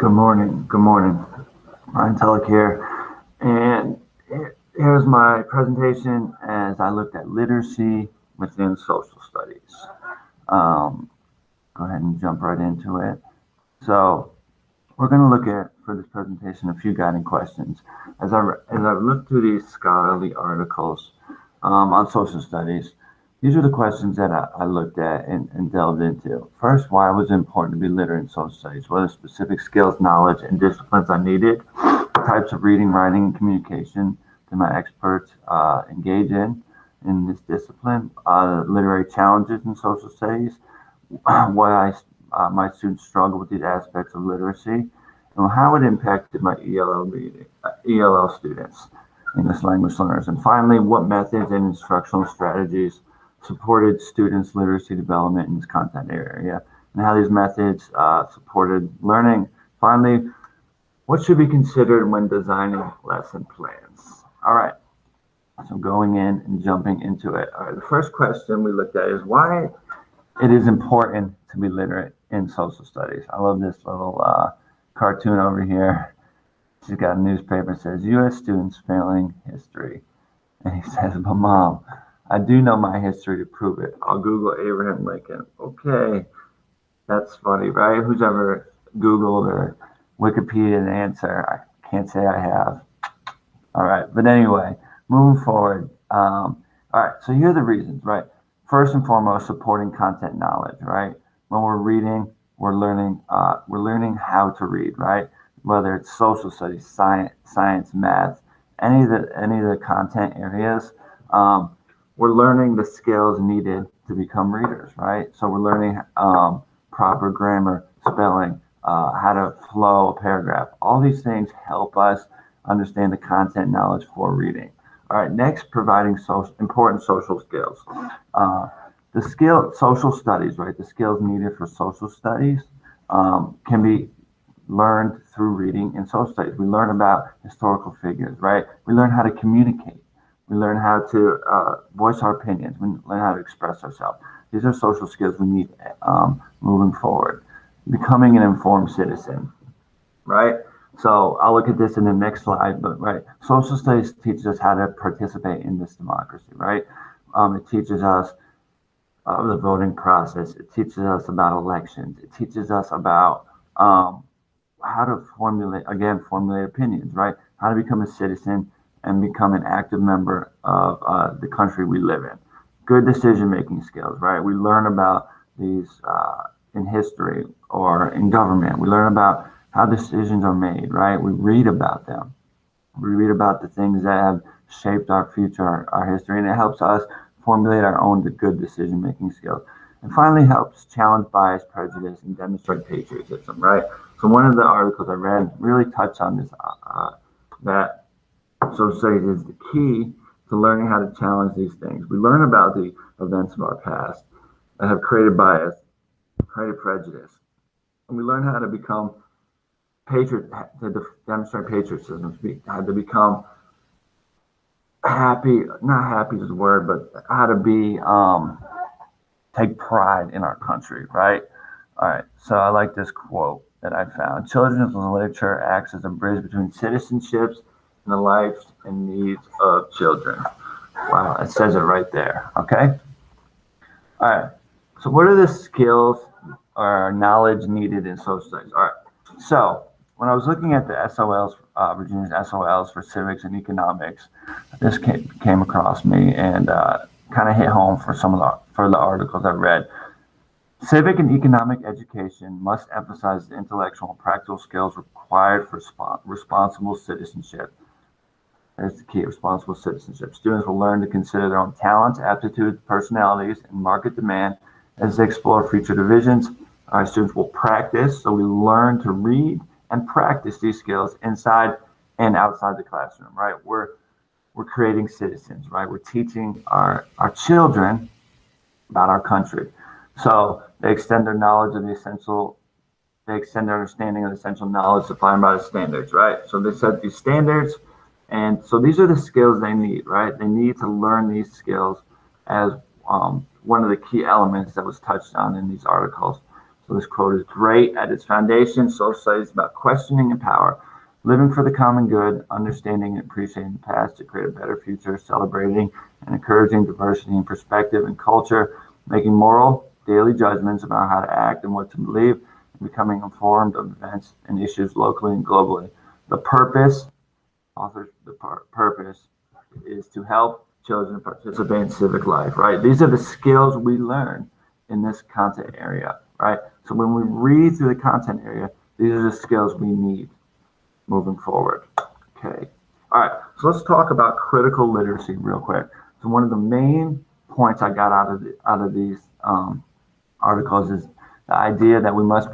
Good morning. Good morning. Ryan Tullock here. And here's my presentation as I looked at literacy within social studies. Go ahead and jump right into it. So we're going to look at, for this presentation, a few guiding questions. As I look through these scholarly articles on social studies, these are the questions that I looked at and delved into. First, why was it important to be literate in social studies? What are the specific skills, knowledge, and disciplines I needed? Types of reading, writing, and communication that my experts engage in this discipline. Literary challenges in social studies. Why my students struggle with these aspects of literacy, and how it impacted my ELL students, English language learners. And finally, what methods and instructional strategies supported students' literacy development in this content area, and how these methods supported learning. Finally, what should be considered when designing lesson plans? All right, so going in and jumping into it. All right, the first question we looked at is why it is important to be literate in social studies. I love this little cartoon over here. She's got a newspaper that says, U.S. students failing history. And he says, but Mom, I do know my history to prove it. I'll Google Abraham Lincoln. Okay, that's funny, right? Who's ever Googled or Wikipedia an answer? I can't say I have. All right, but anyway, moving forward. All right, so here are the reasons, right? First and foremost, supporting content knowledge, right? When we're reading, we're learning how to read, right? Whether it's social studies, science, math, any of the content areas. We're learning the skills needed to become readers, right? So we're learning proper grammar, spelling, how to flow a paragraph. All these things help us understand the content knowledge for reading. All right, next, providing important social skills. Social studies, right? The skills needed for social studies can be learned through reading in social studies. We learn about historical figures, right? We learn how to communicate. We learn how to voice our opinions. We learn how to express ourselves. These are social skills we need moving forward. Becoming an informed citizen, right? So I'll look at this in the next slide, but right, social studies teaches us how to participate in this democracy, right? It teaches us the voting process. It teaches us about elections. It teaches us about how to formulate opinions, right? How to become a citizen and become an active member of the country we live in. Good decision-making skills, right? We learn about these in history or in government. We learn about how decisions are made, right? We read about them. We read about the things that have shaped our future, our history, and it helps us formulate our own good decision-making skills. And finally, helps challenge bias, prejudice, and demonstrate patriotism, right? So one of the articles I read really touched on this, that social studies is the key to learning how to challenge these things. We learn about the events of our past that have created bias, created prejudice, and we learn how to become to demonstrate patriotism, how to become happy, not happy is the word, but how to be, take pride in our country, right? All right, so I like this quote that I found. Children's literature acts as a bridge between citizenships and the lives and needs of children. Wow, it says it right there, okay? All right, so what are the skills or knowledge needed in social studies? All right, so when I was looking at the SOLs, Virginia's SOLs for civics and economics, this came across me and kind of hit home for the articles I read. Civic and economic education must emphasize the intellectual and practical skills required for responsible citizenship. There's the key, responsible citizenship. Students will learn to consider their own talents, aptitudes, personalities, and market demand as they explore future divisions. Our students will practice, so we learn to read and practice these skills inside and outside the classroom, right? We're creating citizens, right? We're teaching our children about our country. So they extend their knowledge of they extend their understanding of the essential knowledge defined by the standards, right? So they set these standards, and so these are the skills they need, right? They need to learn these skills as one of the key elements that was touched on in these articles. So this quote is great. At its foundation, social studies is about questioning and power, living for the common good, understanding and appreciating the past to create a better future, celebrating and encouraging diversity in perspective and culture, making moral daily judgments about how to act and what to believe, and becoming informed of events and issues locally and globally. The purpose, purpose is to help children participate in civic life, right? These are the skills we learn in this content area, right? So when we read through the content area, these are the skills we need moving forward. Okay. All right. So let's talk about critical literacy real quick. So one of the main points I got out of these articles is the idea that we must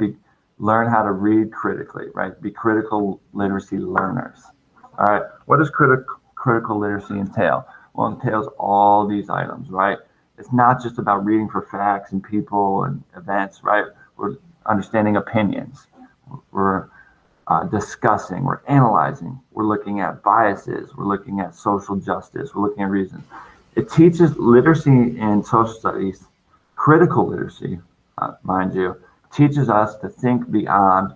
learn how to read critically, right? Be critical literacy learners. All right. What does critical literacy entail? Well, it entails all these items, right? It's not just about reading for facts and people and events, right? We're understanding opinions. We're discussing, we're analyzing, we're looking at biases, we're looking at social justice, we're looking at reasons. It teaches literacy in social studies, critical literacy, mind you, teaches us to think beyond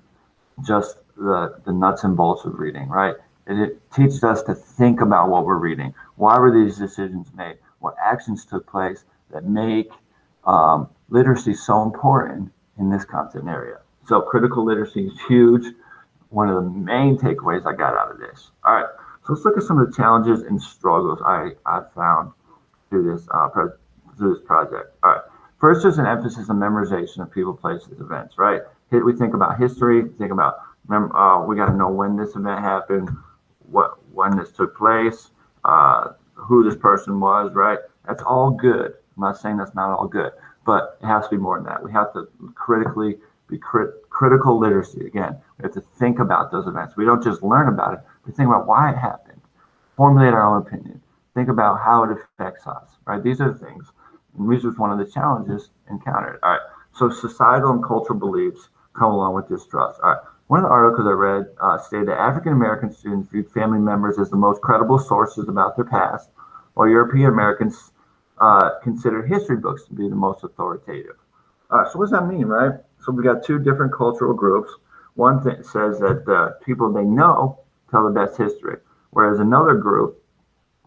just the nuts and bolts of reading, right? It teaches us to think about what we're reading. Why were these decisions made? What actions took place that make literacy so important in this content area? So critical literacy is huge. One of the main takeaways I got out of this. All right, so let's look at some of the challenges and struggles I found through this project. All right, first there's an emphasis on memorization of people, places, events, right? We think about history, think about, we got to know when this event happened, when this took place, who this person was, right? That's all good. I'm not saying that's not all good, but it has to be more than that. We have to be critical literacy. Again, we have to think about those events. We don't just learn about it, we think about why it happened, formulate our own opinion, think about how it affects us, right? These are the things. And these are one of the challenges encountered. All right, so societal and cultural beliefs come along with distrust. All right, one of the articles I read stated that African American students viewed family members as the most credible sources about their past, while European Americans considered history books to be the most authoritative. All right, so what does that mean, right? So we got two different cultural groups. One thing says that the people they know tell the best history, whereas another group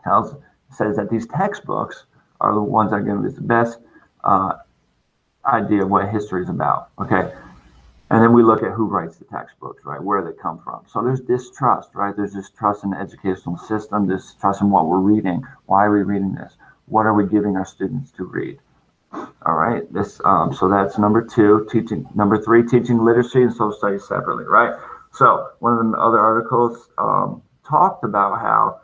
says that these textbooks are the ones that are giving us the best idea of what history is about. Okay. And then we look at who writes the textbooks, right? Where they come from. So there's distrust, right? There's distrust in the educational system, distrust in what we're reading. Why are we reading this? What are we giving our students to read? All right. So that's number two, teaching. Number three, teaching literacy and social studies separately, right? So one of the other articles talked about how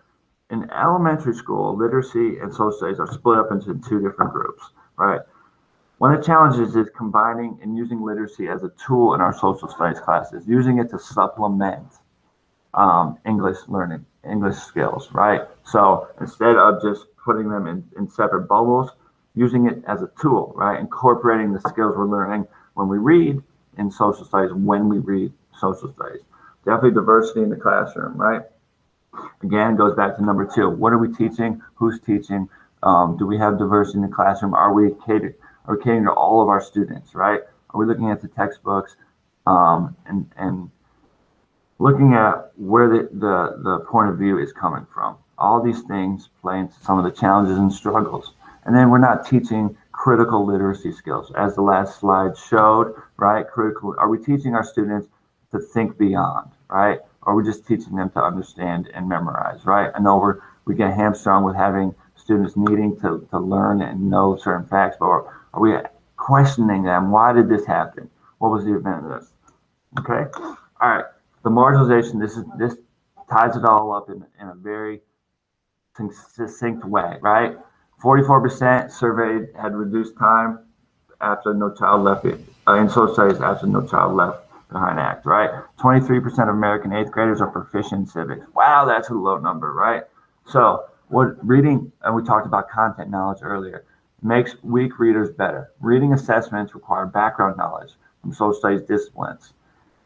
in elementary school, literacy and social studies are split up into two different groups, right? One of the challenges is combining and using literacy as a tool in our social studies classes, using it to supplement English learning, English skills, right? So instead of just putting them in separate bubbles, using it as a tool, right? Incorporating the skills we're learning when we read in social studies, when we read social studies. Definitely diversity in the classroom, right? Again, goes back to number two. What are we teaching? Who's teaching? Do we have diversity in the classroom? Are we catering to all of our students, right? Are we looking at the textbooks and looking at where the point of view is coming from? All these things play into some of the challenges and struggles. And then we're not teaching critical literacy skills, as the last slide showed, right? Are we teaching our students to think beyond, right? Or are we just teaching them to understand and memorize, right? I know we get hamstrung with having students needing to learn and know certain facts, but are we questioning them? Why did this happen? What was the event of this? Okay. All right. The marginalization, this ties it all up in a very succinct way, right? 44% surveyed had reduced time after No Child Left in social studies after No Child Left Behind Act, right? 23% of American 8th graders are proficient in civics. Wow, that's a low number, right? So what reading, and we talked about content knowledge earlier, makes weak readers better. Reading assessments require background knowledge from social studies disciplines.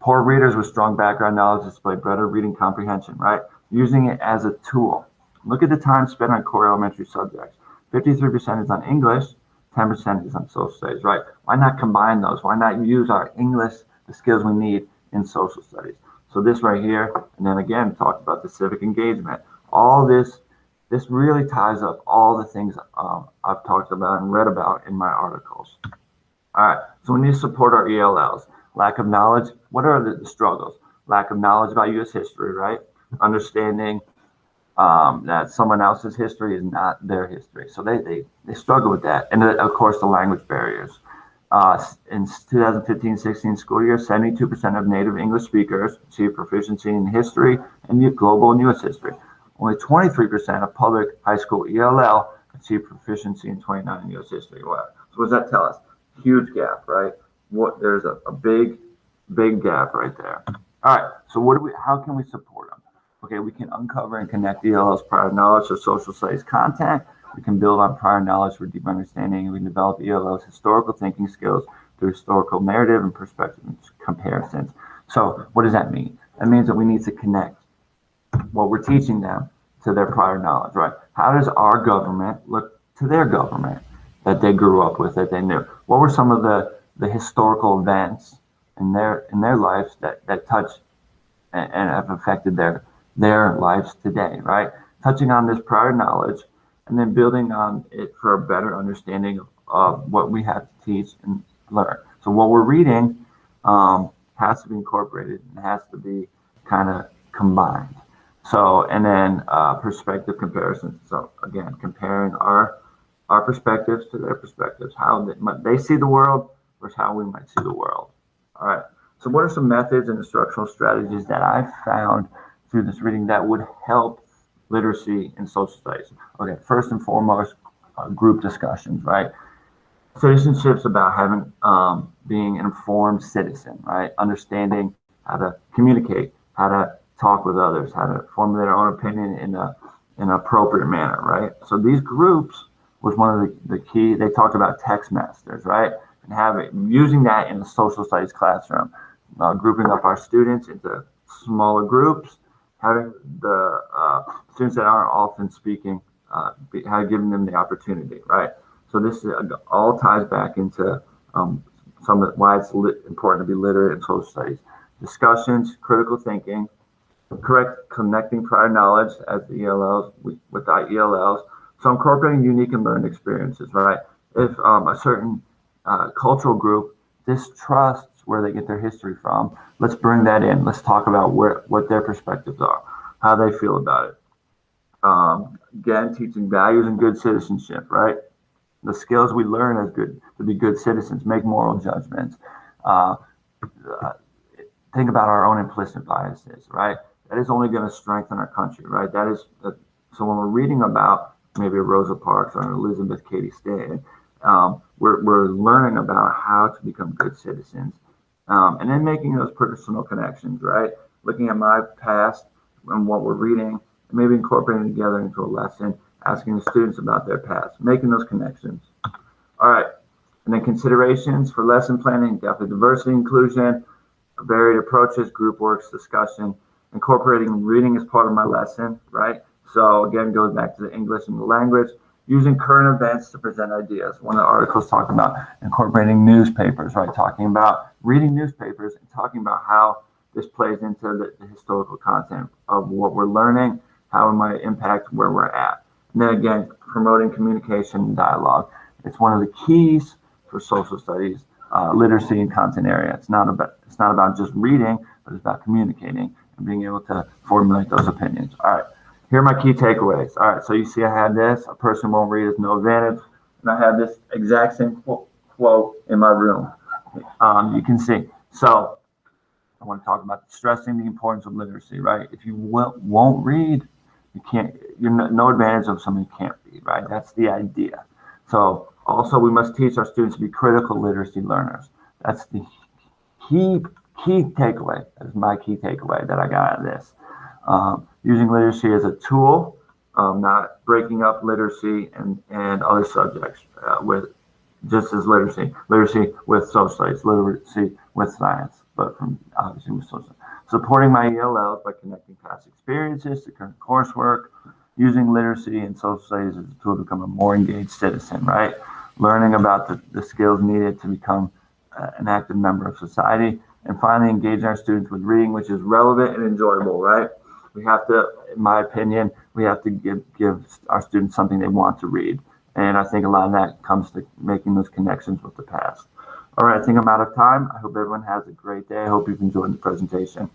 Poor readers with strong background knowledge display better reading comprehension, right? Using it as a tool. Look at the time spent on core elementary subjects. 53% is on English, 10% is on social studies, right? Why not combine those? Why not use our English, the skills we need in social studies? So this right here, and then again, talk about the civic engagement. All this really ties up all the things I've talked about and read about in my articles. All right, so we need to support our ELLs. Lack of knowledge, what are the struggles? Lack of knowledge about U.S. history, right? Understanding that someone else's history is not their history. So they struggle with that. And then, of course, the language barriers. In 2015-16 school year, 72% of native English speakers achieved proficiency in history and global and U.S. history. Only 23% of public high school ELL achieved proficiency in 29 U.S. history. Wow. So what does that tell us? Huge gap, right? There's a big gap right there. All right. So how can we support them? Okay, we can uncover and connect ELL's prior knowledge or social studies content. We can build on prior knowledge for deep understanding. We can develop ELL's historical thinking skills through historical narrative and perspective comparisons. So what does that mean? That means that we need to connect what we're teaching them to their prior knowledge, right? How does our government look to their government that they grew up with, that they knew? What were some of the historical events in their lives that touch and have affected their lives today, right? Touching on this prior knowledge and then building on it for a better understanding of what we have to teach and learn. So what we're reading has to be incorporated and has to be kind of combined. So, and then perspective comparisons. So again, comparing our perspectives to their perspectives, how they see the world versus how we might see the world. All right. So what are some methods and instructional strategies that I've found through this reading that would help literacy in social studies? Okay, first and foremost, group discussions, right? Citizenship's about having being an informed citizen, right? Understanding how to communicate, how to talk with others, how to form their own opinion in an appropriate manner, right? So these groups was one of the key. They talked about text masters, right? And using that in the social studies classroom, grouping up our students into smaller groups, having the students that aren't often speaking, giving them the opportunity, right? So this all ties back into why it's important to be literate in social studies. Discussions, critical thinking, connecting prior knowledge as the ELLs with the ELLs. So incorporating unique and learned experiences, right? If a certain cultural group distrusts where they get their history from, let's bring that in. Let's talk about what their perspectives are, how they feel about it. Again, teaching values and good citizenship, right? The skills we learn as to be good citizens, make moral judgments, think about our own implicit biases, right? That is only going to strengthen our country, right? So when we're reading about maybe a Rosa Parks or an Elizabeth Cady Stanton, we're learning about how to become good citizens, and then making those personal connections, right? Looking at my past and what we're reading, and maybe incorporating it together into a lesson, asking the students about their past, making those connections. All right, and then considerations for lesson planning, definitely diversity, inclusion, varied approaches, group works, discussion, incorporating reading as part of my lesson, right? So again, goes back to the English and the language, using current events to present ideas. One of the articles talked about incorporating newspapers, right? Talking about reading newspapers and talking about how this plays into the historical content of what we're learning, how it might impact where we're at. And then again, promoting communication and dialogue. It's one of the keys for social studies, literacy and content area. It's not about just reading, but it's about communicating and being able to formulate those opinions. All right. Here are my key takeaways. All right, so you see I had this, a person won't read is no advantage, and I have this exact same quote in my room. You can see. So I want to talk about stressing the importance of literacy, right? If you won't read, you're no advantage of someone who can't read, right? That's the idea. So also we must teach our students to be critical literacy learners. That's the key takeaway. That's my key takeaway that I got out of this. Using literacy as a tool, not breaking up literacy and other subjects with just as literacy with social studies, literacy with science, but obviously with social. Supporting my ELLs by connecting past experiences to current coursework, using literacy and social studies as a tool to become a more engaged citizen, right? learning about the skills needed to become an active member of society, and finally engaging our students with reading, which is relevant and enjoyable, right? We have to, in my opinion, we have to give our students something they want to read. And I think a lot of that comes to making those connections with the past. All right, I think I'm out of time. I hope everyone has a great day. I hope you've enjoyed the presentation.